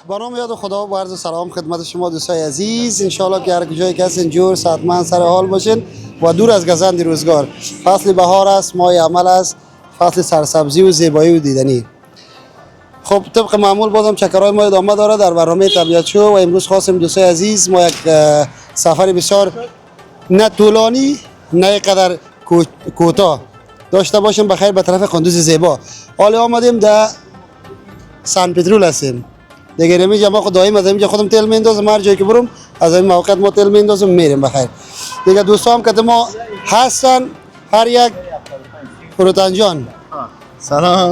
با نام یاد خدا و عرض سلام خدمت شما دوستای عزیز. انشالله که هر کجای که هستین جور صحتمند سر حال باشین و دور از گزند روزگار. فصل بهار است، ماه عمل است، فصل سرسبزی و زیبایی و دیدنی. خب طبق معمول بازم چکرهای ما ادامه داره در برنامه طبیعت شو و امروز خواستیم دوستای عزیز ما یک سفر بسیار نه طولانی نه قدر کوتاه داشته باشیم بخیر به طرف قندوز زیبا. حالا آمدیم در سن پترول هستیم دیگه. اینجا ما دائم از اینجا خودم تیل میندازم، هر جایی که برم از این موقع ما تیل میندازم میریم بخیر دیگه. دوستام که ما هستن هر یک فروتن جان.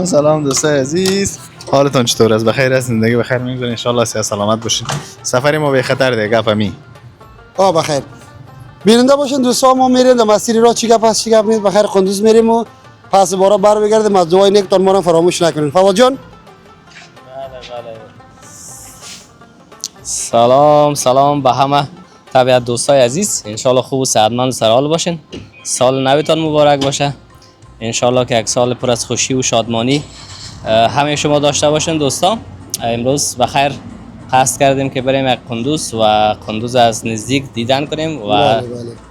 سلام دوستای عزیز، حالتون چطور است؟ بخیر است؟ زندگی بخیر میگذره ان شاء الله، صحت سلامت باشین. سفر ما به خطر دیگه گپمی بخیر بیننده باشین دوستان. ما میریم در مسیر راه چی گپ است چی گپ نیست بخیر قندوز میریم و پس بارا بر بگردیم. از دعای نیکتان ما رو فراموش نکنین. فواد جان سلام به همه طبیعت دوستای عزیز. انشالله خوب و صحتمند و سرحال باشین. سال نوتان مبارک باشه. انشالله که یک سال پر از خوشی و شادمانی همه شما داشته باشین دوستان. امروز بخیر قصد کردیم که بریم یک قندوز و قندوز از نزدیک دیدن کنیم و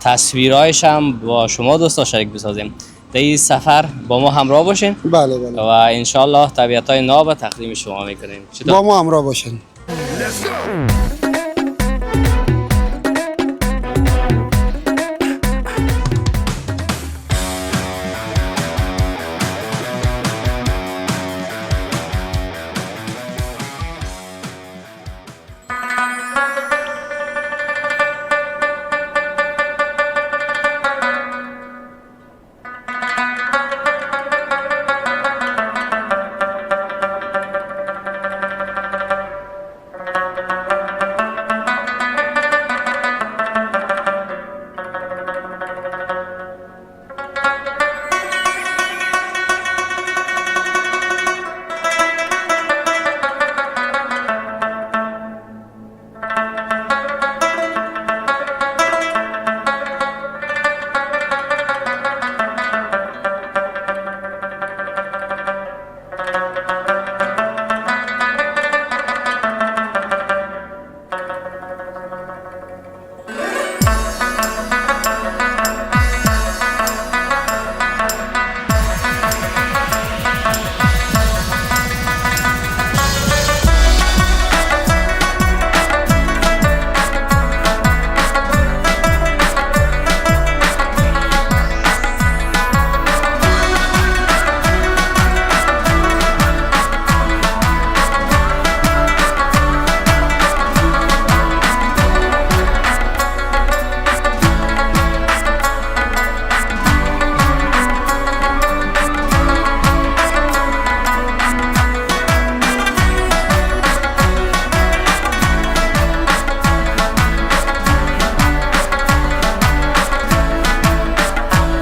تصویرهایش هم با شما دوستا شریک بسازیم. در این سفر با ما همراه باشین. بله و انشالله طبیعت‌های ناب تقدیم شما میکنیم. با ما همراه باشین.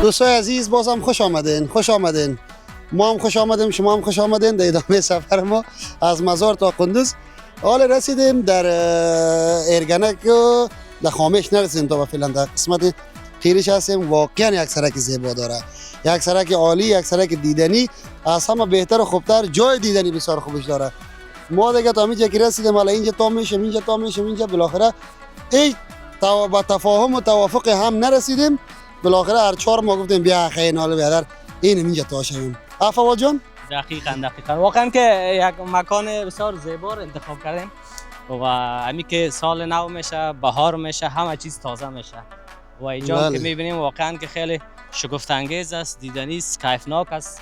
دوستای عزیز بازم خوش آمدین. ما هم خوش آمدیم، شما هم خوش آمدین در ادامه سفر ما از مزار تا قندوز. حالا رسیدیم در ارگنک و در خامش نرسیدیم تا فعلا در قسمت خیرش هستیم. واقعا یک سرک زیبا داره، یک سرک عالی، یک سرک دیدنی، از همه بهتر و خوبتر جای دیدنی بسیار خوبش داره. ما دیگه تا اینجا که رسیدیم حالا اینجا تا میشیم اینجا بالاخره ای با تفاهم و توافق هم نرسیدیم. بالاخره هر چهار ما گفتیم بیا خیلی حالا بیادر اینجا تا شویم. فواد جان دقیقاً واقعا که یک مکان بسیار زیبا رو انتخاب کردیم و همین که سال نو میشه، بهار میشه، همه چیز تازه میشه و اینجا که میبینیم واقعا که خیلی شگفت انگیز است، دیدنی است، کیفناک است،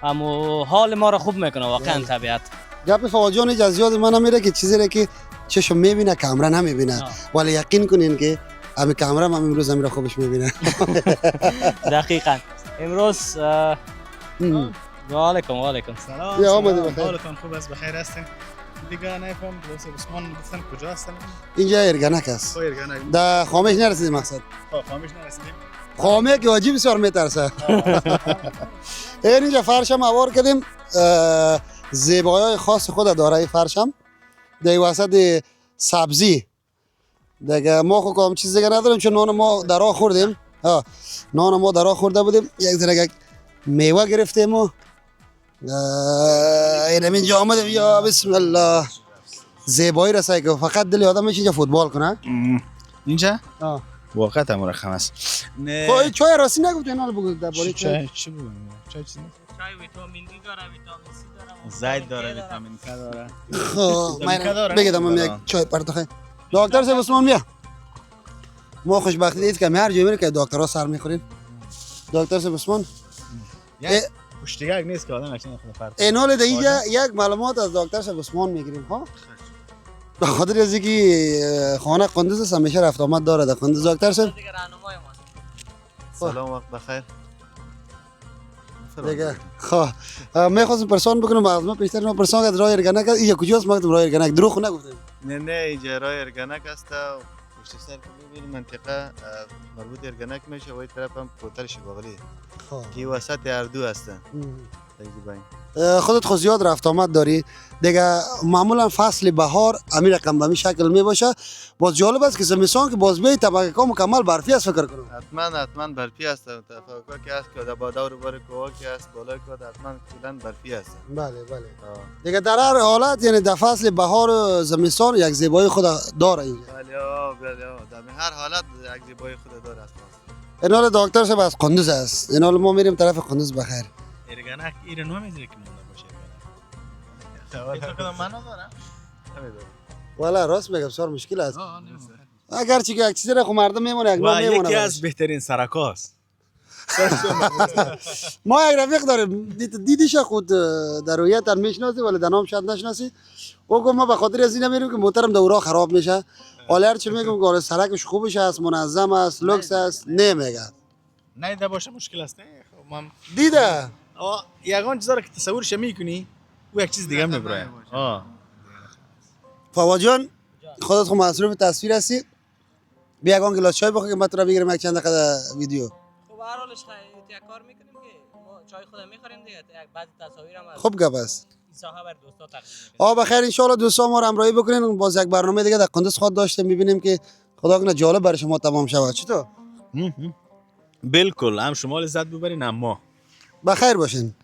اما حال ما رو خوب میکنه واقعا طبیعت. گپ فواد جان از یاد من نمیره که چیزی را که چشم میبینه کامرا نمیبینه، ولی یقین کنین که همین کامرا هم امروز امیر خوبش میبینه. دقیقاً. امروز و علیکم سلام. یا آمدید بخیر. حالتون خوب است؟ بخیر هستین؟ دیگه نفهم دوست عثمان گفتن کجا هستن؟ اینجا ارگنک است. در خامش نرسیدیم مقصد. خامش نرسیدیم. خامه که واجی بسیار میترسه. اینجا فرشم اوار کردیم، زیبایی خاص خود داره فرشم. در وسط سبزی دیگه ما خو کام چیز دیگه نداریم چون نان ما در راه خوردیم. نان ما در راه خورده بودیم، یک ذره میوه گرفتیم و این همین جا آمدم یا بسم الله. زیبایی رسایی که فقط دل آدم میشه اینجا فوتبال کنه. اینجا آه. واقعا هم رقم است. نه خب چای راستی نگفت اینا رو بگو درباره چای. چی بود؟ چای چی؟ چای ویتامین دی داره، ویتامین سی داره، زاید داره، ویتامین K داره. خب که داره؟ من بگیدم من یک بله. چای پرتخه. دکتر صاحب عثمان بیا. ما خوشبختی دید که هر جایی میره که دکترها سر میخورین. دکتر صاحب عثمان یک پشتیگاه نیست که آدم اکشن خود فرد. اینال دیگه یک معلومات از دکتر صاحب عثمان میگیریم ها. به خاطر از اینکه خانه قندوز است همیشه رفت آمد داره در قندوز. دکتر صاحب دیگه راهنمای ما. سلام وقت بخیر. دیگه خب میخواستم پرسان بکنم از ما پیشتر ما پرسان کرد راه ارگانک است. اینجا کجاست؟ ما گفتم راه ارگانک. دروغ نگفتیم. نه اینجا راه ارگانک است و پشت سر که می‌بینی منطقه مربوط ارگانک میشه و این طرف هم کوتل شباغلی خب که وسط اردو هستن. خودت خود زیاد رفت آمد داری دیگه. معمولا فصل بهار امیر رقم به شکل می باشه. باز جالب است که زمستان که باز به طبقه کا مکمل برفی است فکر کنم. حتما برفی است. تفاوت که است که با دور بر کوه که است بالای کوه حتما کلا برفی است. بله دیگه در هر حالت یعنی در فصل بهار و زمستان یک زیبایی خود داره اینجا. بله در هر حالت یک زیبایی خود داره است. اینال دکتر صاحب از قندوز است. اینال ما میریم طرف قندوز بخیر. ارگانک ایران نمیذاره که مونده باشه. ارگانک من ندارم. والا راست میگم سر مشکل است. اگر چی که یک چیزی را خو مردم میمونه یک نام و میمونه. یکی از بهترین سرکاست. ما یک رفیق داریم دیدیش خود در رویت میشناسی ولی در نام شاید نشناسی. او گفت ما به خاطر از این میریم که موترم دورا خراب میشه. حالا هر چی میگم که سرکش خوبش است، منظم است، لوکس است، نمیگه. نه باشه مشکل است. نه خب ما دیده یگان چیزا رو که تصورش میکنی او یک چیز دیگه میبره. فواد جان خودت خود مصروف تصویر هستی. بیا یگان گلاس چای بخور که من تو را بگیرم یک چند دقیقه ویدیو. خب هر حالش یک کار میکنیم که ما چای خودم میخوریم دیگه. یک بعضی تصاویر هم از خوب گپ است. این ساحه بر دوستا تقدیم میکنیم. بخیر ان شاء الله دوستان ما رو همراهی بکنین. باز یک برنامه دیگه در قندوز خود داشتیم میبینیم که خدا کنه جالب برای شما تمام شود. چطور؟ بالکل هم شما لذت ببرین هم ما. بخیر باشین.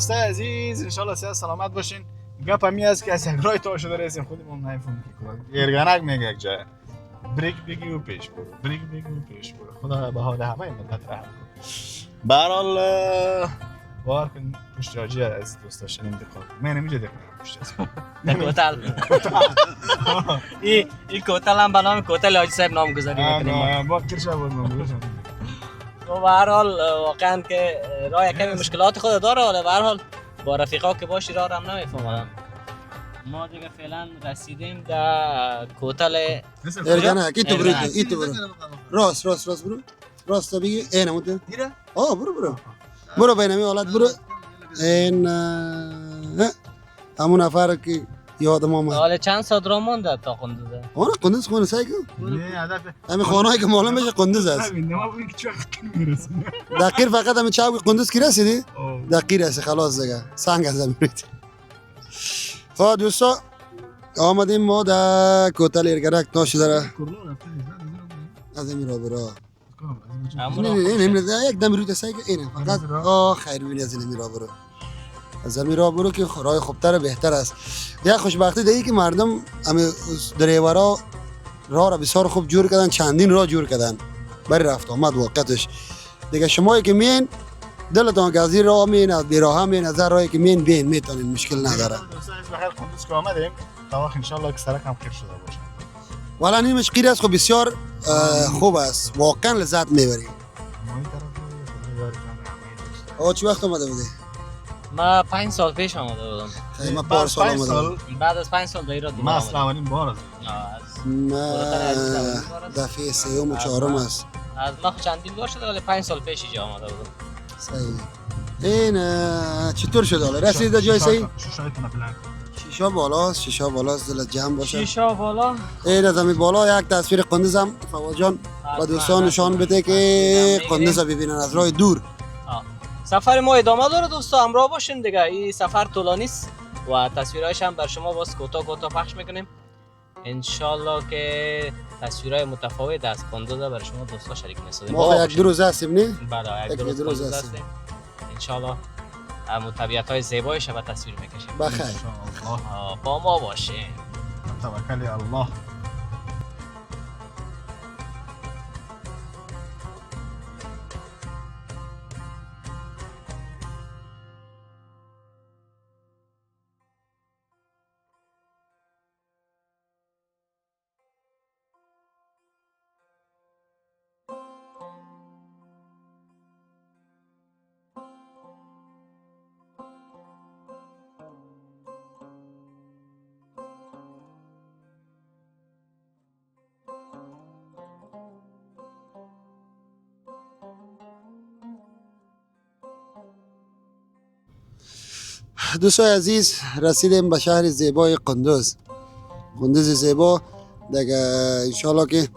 دوستای عزیز ان شاء الله صحت سلامت باشین. گپ همی است که از یک راه تا شده رسیم خودمون نمیفهمیم که کلا یرگانک میگه یک جای بریک بگی و پیش برو، بریک بگی و پیش برو. خدا به حال همه ملت رحم کنه. به هر حال باور کن پشت حاجی از دوستاش انتقاد من نمیشه دیگه پشت از کوتل این کوتل هم به نام کوتل حاجی صاحب نامگذاری میکنیم. با کرشا بود نمیشه. و به هر حال واقعا که راه کمی مشکلات خود داره، ولی به هر حال با رفیقا که باشی راه هم نمیفهمم. ما دیگه فعلا رسیدیم در کوتل ارگانک ایتو برو راست برو راست بگی اینم بود میره برو بینمی حالت برو این همون نفر که یادم آمد. حالا چند ساعت راه مونده تا قندوزه؟ آره قندوز خونه سعی کن همین خانه‌ای که معلوم بشه قندوز است. دقیق فقط همین چاوی قندوز کی رسیدی؟ دقیق است خلاص دیگه سنگ از زمین رید. خب دوستا آمدیم ما در کوتل ارگانک ناش داره از این را برا نه یک دم روی سعی کن اینه فقط خیر ببینی از این را برو از این را برو که راه خوبتر بهتر است. یک خوشبختی دیگه که مردم همه دریورا راه را بسیار خوب جور کردن، چندین راه جور کردن برای رفت آمد واقعتش دیگه. شمایی که مین دلتون که از این راه مین از بیراه مین از راهی که مین بین میتونین مشکل نداره. بخیر قندوز که آمدیم تا وقت ان شاء الله که سرک هم خیر شده باشه. والا نیمش قیر است خب بسیار خوب است واقعا لذت میبریم. آقا چی وقت آمده بودی؟ ما 5 سال پیش آمده بودم. خیلی ما پارسال آمده بودم. بعد از 5 سال دایره دوباره ما اصلا اولین بار است. ما دفعه سوم و چهارم است. از ما چندین بار شده ولی 5 سال پیش اینجا آمده بودم. صحیح. این چطور شد حالا؟ رسید جای صحیح؟ شیشا بالاست دلت جمع باشه. شیشا بالا. این از همین بالا یک تصویر قندوز هم فواد جان و دوستان نشان بده که قندوز رو ببینن از راه دور. سفر ما ادامه داره دوستا، همراه باشین دیگه. این سفر طولانی است و تصویرهاش هم بر شما باز کوتاه پخش میکنیم. انشالله که تصویرهای متفاوت از قندوز برای شما دوستا شریک می‌سازیم. ما یک دو روز هستیم نه؟ بله یک دو روز هستیم. انشالله هم طبیعت‌های زیبایش رو تصویر میکشیم. بخیر. با ما باشین. توکل الله. دوستای عزیز رسیدیم به شهر زیبای قندوز زیبا دیگه. انشالله که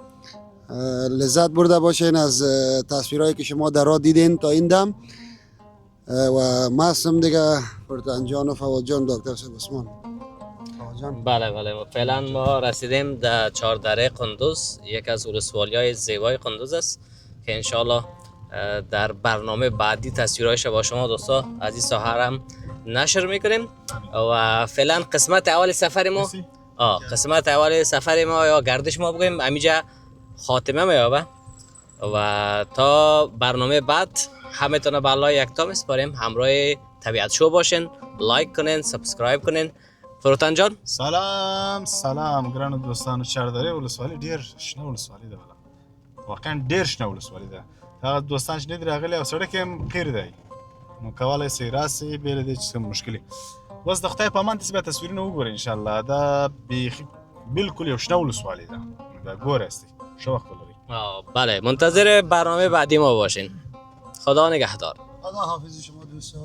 لذت برده باشین از تصویرهایی که شما در راه دیدین تا این دم و ما هستم دیگه فرتان جان و فواد جان دکتر صاحب عثمان. بله فعلا ما رسیدیم در چهاردره قندوز، یک از ولسوالی‌های زیبای قندوز است که انشالله در برنامه بعدی تصویرهایش با شما دوستا از این ساحه هم نشر میکنیم. و فعلا قسمت اول سفر ما یا گردش ما بگویم همینجا خاتمه میابه و تا برنامه بعد همه تونه به الله یکتا میسپاریم. همراه طبیعت شو باشین، لایک کنین، سابسکرایب کنین. فروتان جان سلام ګرانو دوستانو. چهاردره ولسوالي ډیر شنه ولسوالي ده، واقعا ډیر شنه ولسوالي ده. هغه دوستان چې نه راغلي او سړک هم قیر دی، نو کولای سي راسي بیل دي چې مشکلي. بس د خدای په امان تاسو به تصویرونه وګورئ ان شاء الله. دا بالکل یو شنه ولسوالي ده. دا ګورئ شو وخت ولري. بله منتظر برنامه بعدی ما باشین. خدا نگهدار. خدا حافظ شما دوستا.